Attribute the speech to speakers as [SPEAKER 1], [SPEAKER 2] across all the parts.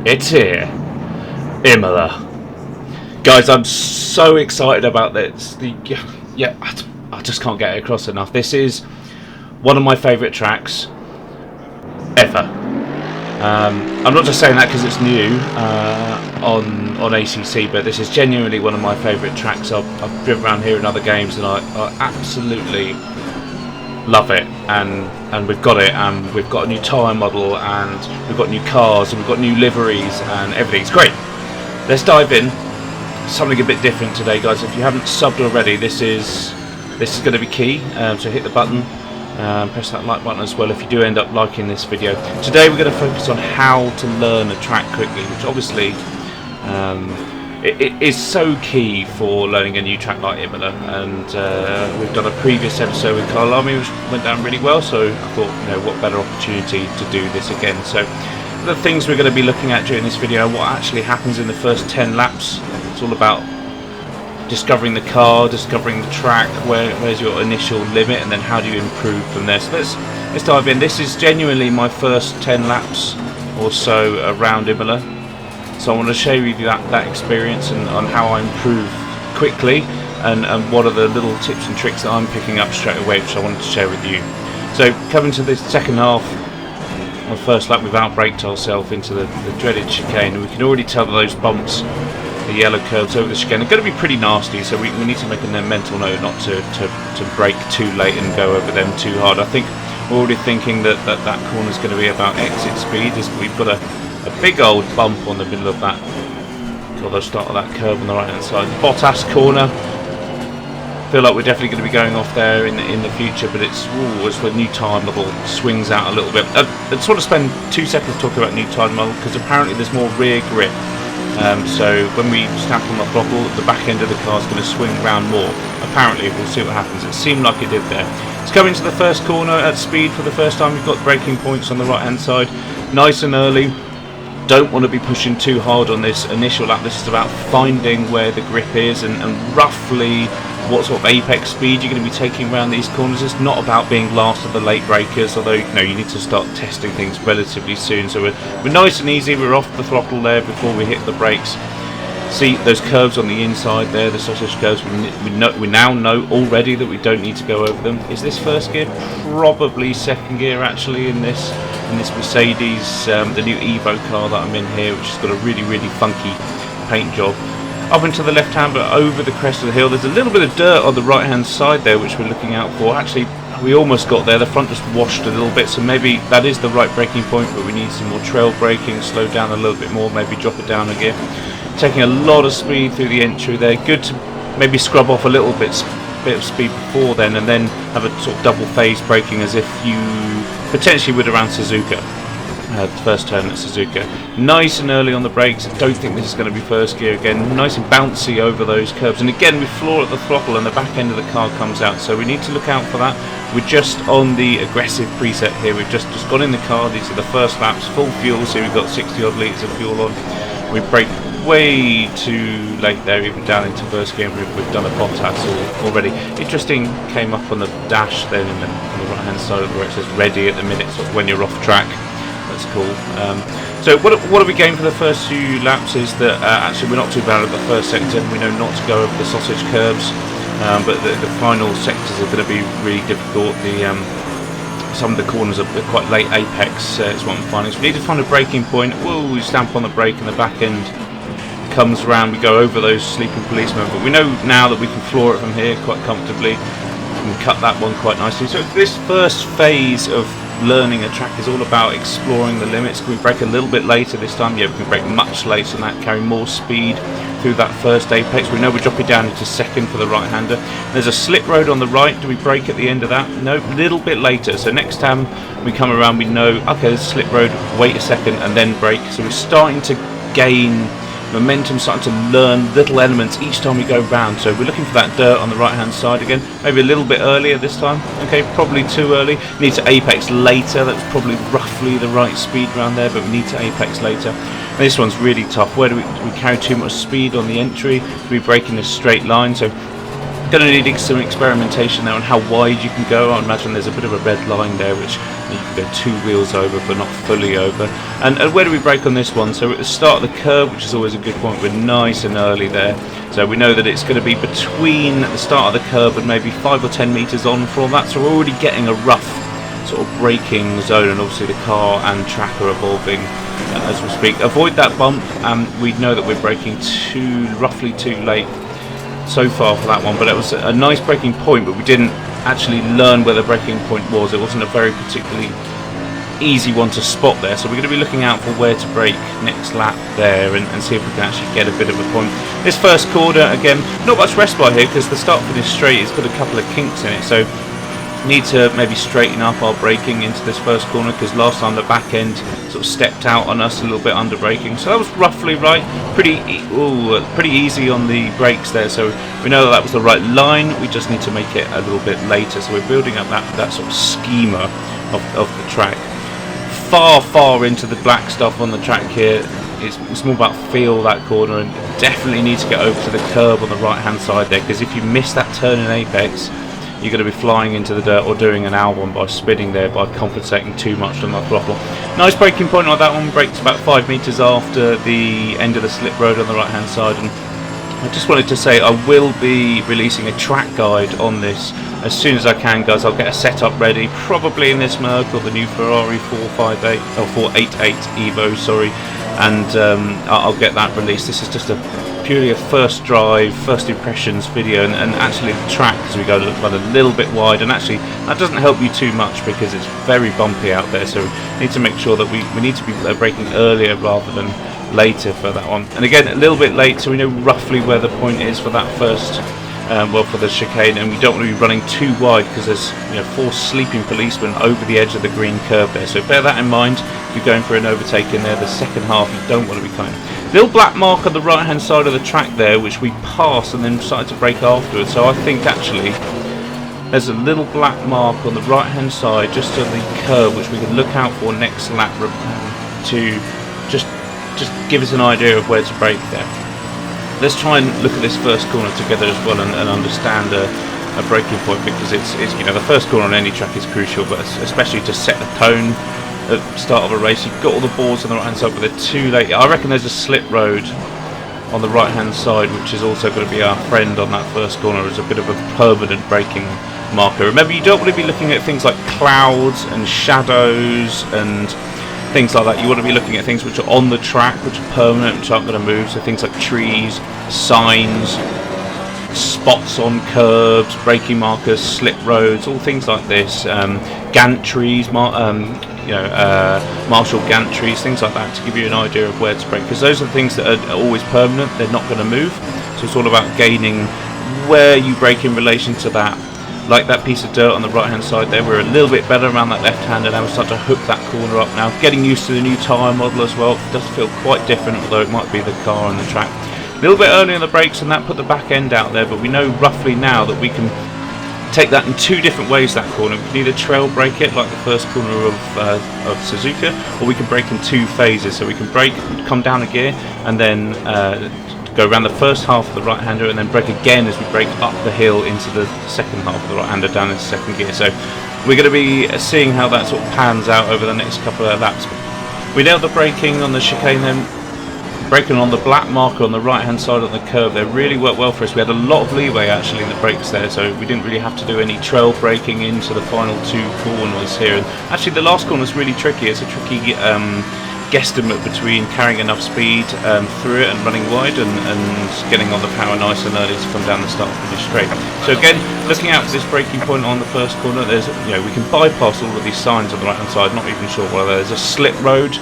[SPEAKER 1] It's here, Imola. Guys, I'm so excited about this. I just can't get it across enough. This is one of my favourite tracks ever. I'm not just saying that because it's new on ACC, but this is genuinely one of my favourite tracks. I've driven around here in other games and I absolutely love it, and we've got it, and we've got a new tyre model, and we've got new cars, and we've got new liveries, and everything's great. Let's dive in. Something a bit different today, guys. If you haven't subbed already, this is going to be key. So hit the button, press that like button as well if you do end up liking this video. Today we're going to focus on how to learn a track quickly, which obviously it is so key for learning a new track like Imola, and we've done a previous episode with Carl Army which went down really well, so I thought, what better opportunity to do this again. So the things we're going to be looking at during this video, what actually happens in the first 10 laps. It's all about discovering the car, discovering the track, where's your initial limit, and then how do you improve from there. So let's dive in. This is genuinely my first 10 laps or so around Imola. So I want to share with you that experience and on how I improve quickly, and what are the little tips and tricks that I'm picking up straight away, which I wanted to share with you. So coming to this second half, on first lap we've outbraked ourselves into the dreaded chicane, and we can already tell that those bumps, the yellow curves over the chicane, are going to be pretty nasty, so we need to make a mental note not to brake too late and go over them too hard. I think we're already thinking that corner is going to be about exit speed, as we've got a big old bump on the middle of that, or the start of that curve on the right hand side. Bottas corner, feel like we're definitely going to be going off there in the future, but it's the new tyre model swings out a little bit. I'd sort of spend 2 seconds talking about new tyre model, because apparently there's more rear grip, so when we stamp on the throttle, the back end of the car is going to swing round more. Apparently, we'll see what happens. It seemed like it did there. It's coming to the first corner at speed for the first time. We've got braking points on the right hand side, nice and early. Don't want to be pushing too hard on this initial lap. This is about finding where the grip is and roughly what sort of apex speed you're going to be taking around these corners. It's not about being last of the late breakers, although you need to start testing things relatively soon. So we're nice and easy. We're off the throttle there before we hit the brakes. See those curves on the inside there, the sausage curves. We now know already that we don't need to go over them. Is this first gear? Probably second gear actually in this Mercedes, the new Evo car that I'm in here, which has got a really funky paint job. Up into the left hand, but over the crest of the hill, there's a little bit of dirt on the right hand side there, which we're looking out for. Actually, we almost got there. The front just washed a little bit, so maybe that is the right braking point, but we need some more trail braking, slow down a little bit more, maybe drop it down a gear. Taking a lot of speed through the entry there. Good to maybe scrub off a little bit of speed before then, and then have a sort of double phase braking as if you potentially would around Suzuka. The first turn at Suzuka. Nice and early on the brakes. I don't think this is going to be first gear again. Nice and bouncy over those curves. And again, we floor at the throttle and the back end of the car comes out. So we need to look out for that. We're just on the aggressive preset here. We've just gone in the car. These are the first laps. Full fuel. So we've got 60 odd litres of fuel on. We brake way too late there, even down into first gear. We've done a Bottas already. Interesting, came up on the dash then on the right hand side where it says ready at the minute, sort of when you're off track. That's cool. So what are we getting for the first few laps is that actually we're not too bad at the first sector. We know not to go over the sausage curves, but the final sectors are going to be really difficult. Some of the corners are quite late apex, is what I'm finding. So we need to find a braking point. Whoa, we stamp on the brake and the back end comes around. We go over those sleeping policemen, but we know now that we can floor it from here quite comfortably. We can cut that one quite nicely. So this first phase of learning a track is all about exploring the limits. Can we brake a little bit later this time? Yeah, we can brake much later than that, carry more speed through that first apex. We know we're dropping down into second for the right hander. There's a slip road on the right. Do we brake at the end of that? No, a little bit later. So next time we come around, we know, okay, there's a slip road, wait a second and then brake. So we're starting to gain momentum, starting to learn little elements each time we go round. So we're looking for that dirt on the right hand side again, maybe a little bit earlier this time. Okay, probably too early. Need to apex later. That's probably roughly the right speed around there, but we need to apex later. And this one's really tough. Where do we carry too much speed on the entry? Do we brake in a straight line? So going to need some experimentation there on how wide you can go. I imagine there's a bit of a red line there which You can go 2 wheels over but not fully over. And where do we brake on this one? So at the start of the curve, which is always a good point, we're nice and early there. So we know that it's going to be between the start of the curve and maybe 5 or 10 metres on from that. So we're already getting a rough sort of braking zone, and obviously the car and track are evolving as we speak. Avoid that bump, and we know that we're braking roughly too late so far for that one. But it was a nice braking point, but we didn't actually learn where the braking point was. It wasn't a very particularly easy one to spot there, so we're going to be looking out for where to brake next lap there, and see if we can actually get a bit of a point. This first corner, again, not much respite here because the start finish straight has got a couple of kinks in it, so need to maybe straighten up our braking into this first corner, because last time the back end sort of stepped out on us a little bit under braking. So that was roughly right, pretty easy on the brakes there, so we know that was the right line. We just need to make it a little bit later, so we're building up that sort of schema of the track. Far into the black stuff on the track here. It's more about feel that corner, and definitely need to get over to the curb on the right hand side there, because if you miss that turn in apex, you're going to be flying into the dirt or doing an L1 by spinning there, by compensating too much on that throttle. Nice braking point on that one. Brakes about 5 metres after the end of the slip road on the right hand side. And I just wanted to say I will be releasing a track guide on this as soon as I can, guys. I'll get a setup ready, probably in this Merc or the new Ferrari 458 or 488 Evo, sorry, and I'll get that released. This is just purely a first drive, first impressions video, and actually the track, as we go run a little bit wide, and actually that doesn't help you too much because it's very bumpy out there, so we need to make sure that we need to be braking earlier rather than later for that one. And again, a little bit late, so we know roughly where the point is for that first for the chicane, and we don't want to be running too wide because there's 4 sleeping policemen over the edge of the green curve there, so bear that in mind if you're going for an overtake in there. The second half you don't want to be coming. Little black mark on the right hand side of the track there, which we passed and then started to brake afterwards, so I think actually there's a little black mark on the right hand side just on the curve, which we can look out for next lap to just give us an idea of where to brake there. Let's try and look at this first corner together as well, and understand a braking point, because it's the first corner on any track is crucial, but especially to set the tone at the start of a race. You've got all the boards on the right hand side, but they're too late. I reckon there's a slip road on the right hand side, which is also going to be our friend on that first corner as a bit of a permanent braking marker. Remember, you don't want to be looking at things like clouds and shadows and things like that. You want to be looking at things which are on the track, which are permanent, which aren't going to move, so things like trees, signs, spots on curbs, braking markers, slip roads, all things like this, gantries, Marshall gantries, things like that, to give you an idea of where to brake, because those are the things that are always permanent. They're not going to move, so it's all about gaining where you brake in relation to that. Like that piece of dirt on the right hand side there, we're a little bit better around that left hand, and now we're starting to hook that corner up now. Getting used to the new tyre model as well. It does feel quite different, although it might be the car and the track. A little bit early on the brakes, and that put the back end out there, but we know roughly now that we can take that in 2 different ways, that corner. We can either trail brake it like the first corner of Suzuka, or we can brake in 2 phases. So we can brake, come down a gear, and then go around the first half of the right hander, and then brake again as we brake up the hill into the second half of the right hander down into second gear. So we're going to be seeing how that sort of pans out over the next couple of laps. We nailed the braking on the chicane then. Braking on the black marker on the right hand side of the curve there really worked well for us. We had a lot of leeway actually in the brakes there, so we didn't really have to do any trail braking into the final 2 corners here. And actually the last corner is really tricky. It's a tricky guesstimate between carrying enough speed through it and running wide, and getting on the power nice and early to come down the start finish straight. So again, looking out for this braking point on the first corner, there's we can bypass all of these signs on the right hand side. Not even sure whether there's a slip road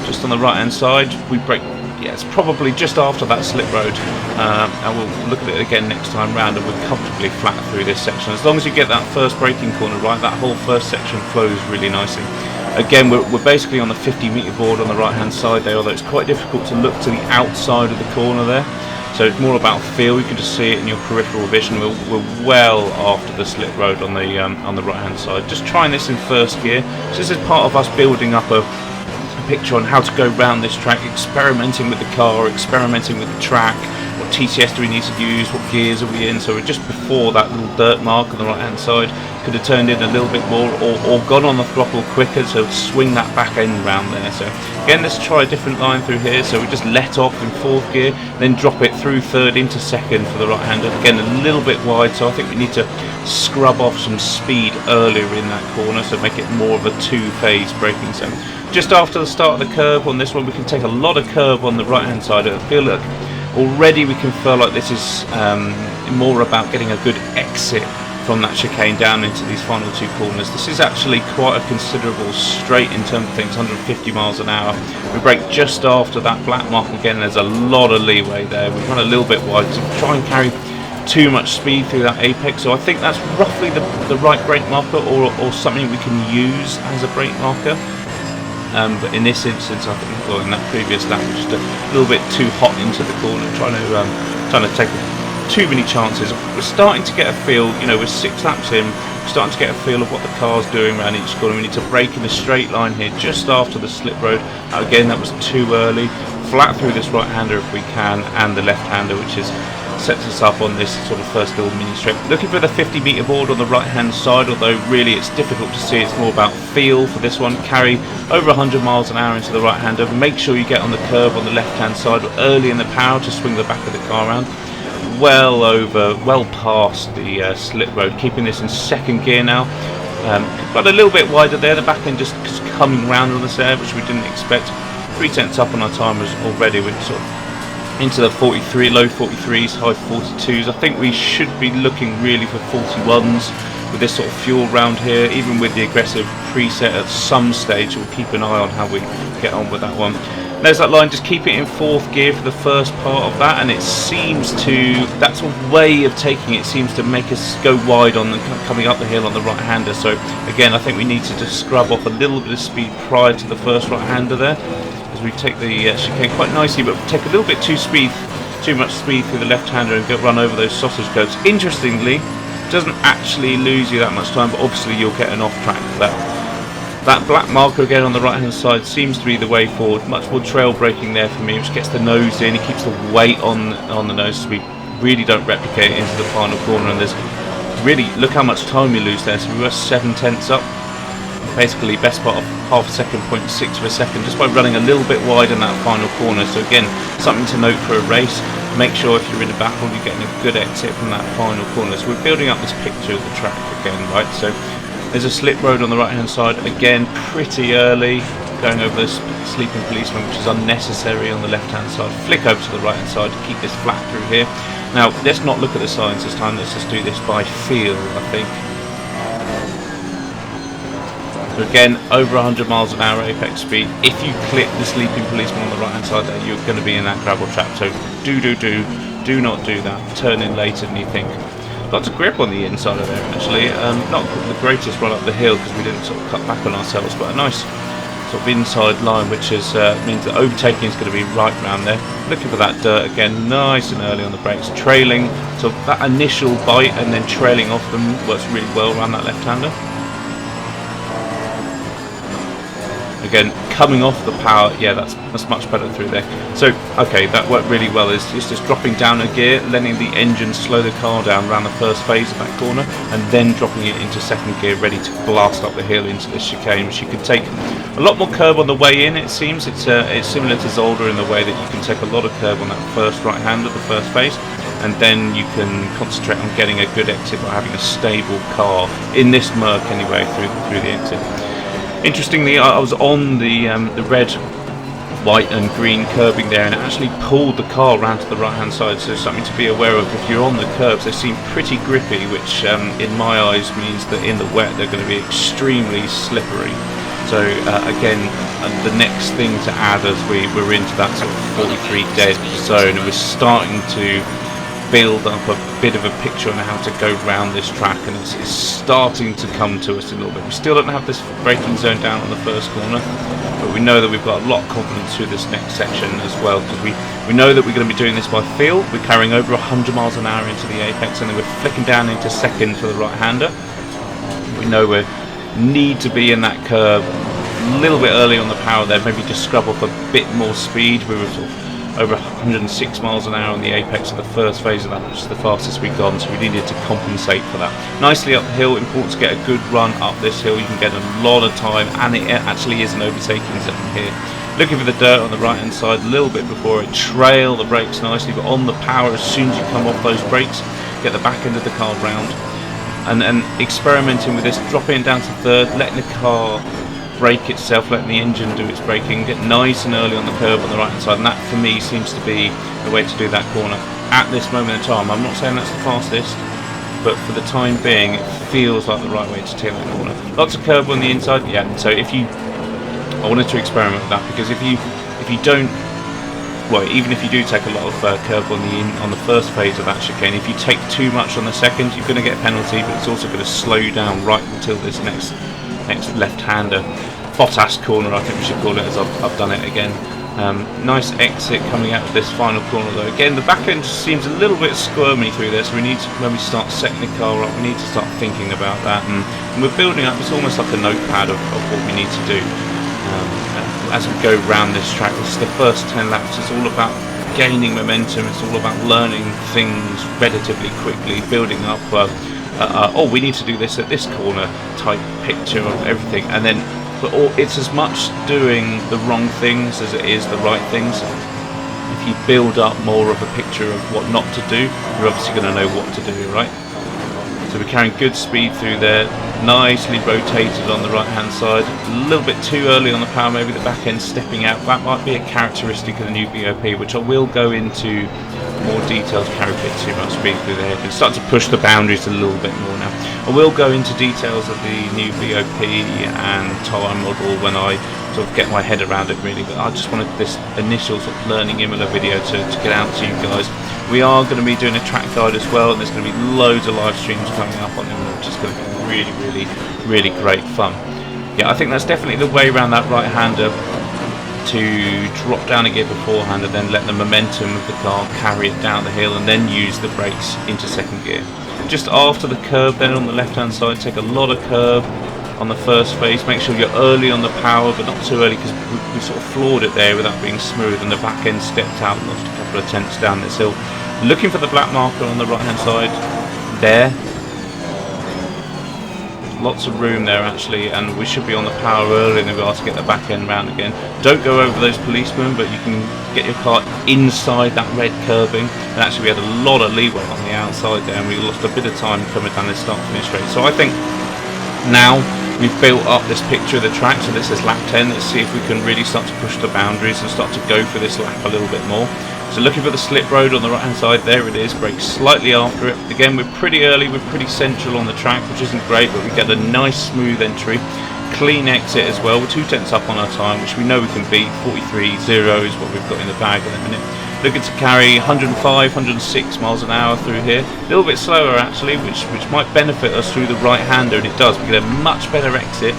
[SPEAKER 1] just on the right hand side. We brake. Yeah, it's probably just after that slip road, and we'll look at it again next time round, and we're comfortably flat through this section. As long as you get that first braking corner right, that whole first section flows really nicely. Again, we're basically on the 50-metre board on the right hand side there, although it's quite difficult to look to the outside of the corner there, so it's more about feel. You can just see it in your peripheral vision. We're well after the slip road on the right hand side. Just trying this in first gear, so this is part of us building up a picture on how to go around this track, experimenting with the car, experimenting with the track, what TCS do we need to use, what gears are we in. So we're just before that little dirt mark on the right hand side. Could have turned in a little bit more, or gone on the throttle quicker, so swing that back end round there. So again, let's try a different line through here. So we just let off in 4th gear, then drop it through 3rd into 2nd for the right hander. Again, a little bit wide, so I think we need to scrub off some speed earlier in that corner, so make it more of a 2-phase braking. So just after the start of the curve on this one, we can take a lot of curve on the right hand side. I feel like already we can feel like this is more about getting a good exit from that chicane down into these final 2 corners. This is actually quite a considerable straight in terms of things, 150 miles an hour. We brake just after that black mark again. There's a lot of leeway there. We've run a little bit wide to try and carry too much speed through that apex, so I think that's roughly the right brake marker, or something we can use as a brake marker. But in this instance, I think, well, in that previous lap, we're just a little bit too hot into the corner, trying to take too many chances. We're starting to get a feel, you know, we're 6 laps in, we're starting to get a feel of what the car's doing around each corner. We need to brake in a straight line here just after the slip road. Again, that was too early. Flat through this right hander if we can, and the left hander, which sets us up on this sort of first little mini straight. Looking for the 50-meter board on the right hand side, although really it's difficult to see. It's more about feel for this one. Carry over 100 miles an hour into the right hander. Make sure you get on the curve on the left hand side early in the power to swing the back of the car around. Well past the slip road, keeping this in 2nd gear now. Got a little bit wider there, the back end just coming round on us there, which we didn't expect. 3/10 up on our timers already. We're sort of into the 43, low 43s, high 42s. I think we should be looking really for 41s with this sort of fuel round here, even with the aggressive preset at some stage. We'll keep an eye on how we get on with that one. There's that line, just keep it in 4th gear for the first part of that, and it seems to, that's a way of taking it, seems to make us go wide on the coming up the hill on the right hander. So again, I think we need to just scrub off a little bit of speed prior to the first right hander there, as we take the chicane quite nicely, but take a little bit too much speed through the left hander and run over those sausage curves. Interestingly, it doesn't actually lose you that much time, but obviously you'll get an off track for that. That black marker again on the right hand side seems to be the way forward. Much more trail braking there for me, which gets the nose in. It keeps the weight on the nose, so we really don't replicate it into the final corner. And there's really, look how much time we lose there. So we were 7/10 up, basically best part of half a second, 0.6 of a second, just by running a little bit wide in that final corner. So again, something to note for a race. Make sure if you're in a battle, you're getting a good exit from that final corner. So we're building up this picture of the track again, right? So there's a slip road on the right hand side, again pretty early, going over this sleeping policeman, which is unnecessary on the left hand side. Flick over to the right hand side to keep this flat through here. Now let's not look at the signs this time, let's just do this by feel, I think. So again, over 100 miles an hour apex speed. If you clip the sleeping policeman on the right hand side there, you're going to be in that gravel trap, so do not do that. Turn in later than you think. Lots of grip on the inside of there actually. Not the greatest run up the hill because we didn't sort of cut back on ourselves, but a nice sort of inside line, which means that overtaking is going to be right round there. Looking for that dirt again, nice and early on the brakes, trailing. So that initial bite and then trailing off them works really well around that left hander. Again, coming off the power, yeah, that's much better through there. So, okay, that worked really well. It's just dropping down a gear, letting the engine slow the car down around the first phase of that corner, and then dropping it into 2nd gear, ready to blast up the hill into this chicane, which you can take a lot more curve on the way in, it seems. It's similar to Zolder in the way that you can take a lot of curve on that first right hand of the first phase, and then you can concentrate on getting a good exit by having a stable car, in this Merc anyway, through the exit. Interestingly, I was on the red, white and green curbing there, and it actually pulled the car around to the right hand side, so something to be aware of. If you're on the curbs, they seem pretty grippy, which in my eyes means that in the wet they're going to be extremely slippery. So again, the next thing to add as we're into that sort of 43 dead zone, and we're starting to build up a bit of a picture on how to go round this track, and it's starting to come to us a little bit. We still don't have this braking zone down on the first corner, but we know that we've got a lot of confidence through this next section as well, because we know that we're going to be doing this by feel. We're carrying over 100 miles an hour into the apex, and then we're flicking down into 2nd for the right hander. We know we need to be in that curve a little bit early on the power there, maybe just scrub off a bit more speed. We were sort of over 106 miles an hour on the apex of the first phase of that, which is the fastest we've gone, so we needed to compensate for that. Nicely up the hill, important to get a good run up this hill. You can get a lot of time, and it actually is an overtaking zone here. Looking for the dirt on the right hand side a little bit before it, trail the brakes nicely, but on the power as soon as you come off those brakes, get the back end of the car round. And experimenting with this, dropping it down to third, letting the car brake itself, letting the engine do its braking, get nice and early on the curb on the right hand side, and that for me seems to be the way to do that corner at this moment in time. I'm not saying that's the fastest, but for the time being it feels like the right way to tail that corner. Lots of curb on the inside, yeah, so I wanted to experiment with that, because if you don't, well, even if you do take a lot of curb on the first phase of that chicane, if you take too much on the second, you're going to get a penalty, but it's also going to slow you down right until this next left-hander. Potash corner, I think we should call it, as I've done it again. Nice exit coming out of this final corner though. Again, the back end just seems a little bit squirmy through there, so we need to, when we start setting the car up, we need to start thinking about that, and we're building up. It's almost like a notepad of what we need to do. As we go round this track, this is the first 10 laps, it's all about gaining momentum, it's all about learning things relatively quickly, building up, oh, we need to do this at this corner type picture of everything, and then, but it's as much doing the wrong things as it is the right things. If you build up more of a picture of what not to do, you're obviously going to know what to do, right? So we're carrying good speed through there, nicely rotated on the right hand side, a little bit too early on the power, maybe the back end stepping out. That might be a characteristic of the new BOP, which I will go into more details. Carry a bit too much speed through there, and start to push the boundaries a little bit more now. I will go into details of the new BOP and time model when I sort of get my head around it really, but I just wanted this initial sort of learning Imola video to get out to you guys. We are going to be doing a track guide as well, and there's going to be loads of live streams coming up on Imola, which is going to be really great fun. Yeah, I think that's definitely the way around that right hander, to drop down a gear beforehand and then let the momentum of the car carry it down the hill, and then use the brakes into second gear. Just after the curb then on the left hand side, take a lot of curb on the first phase. Make sure you're early on the power, but not too early, because we sort of floored it there without being smooth, and the back end stepped out and lost a couple of tenths down this hill. Looking for the black marker on the right hand side there. Lots of room there actually, and we should be on the power early in the car to get the back end round again. Don't go over those policemen, but you can get your car inside that red curbing, and actually we had a lot of leeway on the outside there, and we lost a bit of time coming down this start finish straight. So I think now we've built up this picture of the track, so this is lap 10. Let's see if we can really start to push the boundaries and start to go for this lap a little bit more. So looking for the slip road on the right hand side, there it is, brake slightly after it. Again, we're pretty early, we're pretty central on the track, which isn't great, but we get a nice smooth entry. Clean exit as well, we're 2 tenths up on our time, which we know we can beat. 43.0 is what we've got in the bag at the minute. Looking to carry 105, 106 miles an hour through here. A little bit slower actually, which might benefit us through the right hander, and it does. We get a much better exit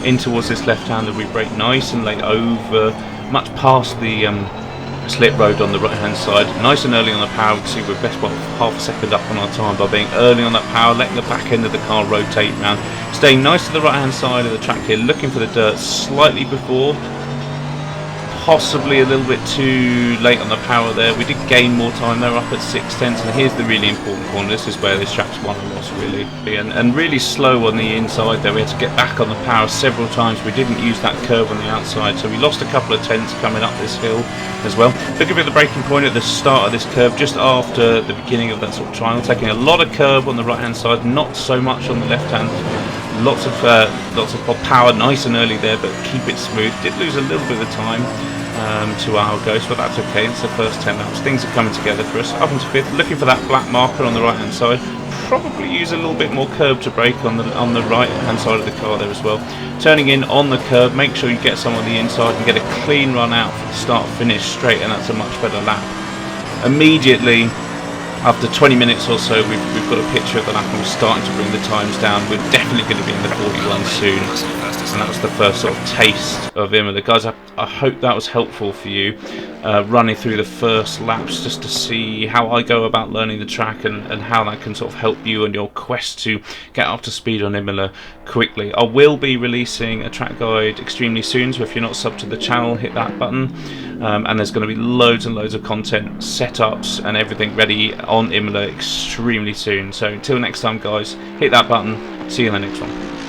[SPEAKER 1] in towards this left hander. We brake nice and late over, much past the slip road on the right hand side, nice and early on the power. You can see we're best about half a second up on our time by being early on that power, letting the back end of the car rotate round, staying nice to the right hand side of the track here, looking for the dirt slightly before, possibly a little bit too late on the power there. We did gain more time there, up at 6 tenths, and here's the really important corner. This is where this track's won or lost really, and really slow on the inside there. We had to get back on the power several times. We didn't use that curve on the outside, so we lost a couple of tenths coming up this hill as well. Looking at the braking point at the start of this curve, just after the beginning of that sort of triangle, taking a lot of curve on the right hand side, not so much on the left hand. Lots of power nice and early there, but keep it smooth. Did lose a little bit of time to our ghost, but that's okay. It's the first 10 laps. Things are coming together for us. Up into 5th, looking for that black marker on the right hand side. Probably use a little bit more curb to brake on the right hand side of the car there as well. Turning in on the curb, make sure you get some on the inside and get a clean run out for the start finish straight, and that's a much better lap. Immediately after 20 minutes or so, we've got a picture of the lap, and we're starting to bring the times down. We're definitely going to be in the 41 soon, and that was the first sort of taste of Imola. Guys, I hope that was helpful for you, running through the first laps just to see how I go about learning the track, and how that can sort of help you on your quest to get up to speed on Imola quickly. I will be releasing a track guide extremely soon, so if you're not subbed to the channel, hit that button. and there's going to be loads and loads of content, setups and everything ready on Imola extremely soon. So until next time guys, hit that button, see you in the next one.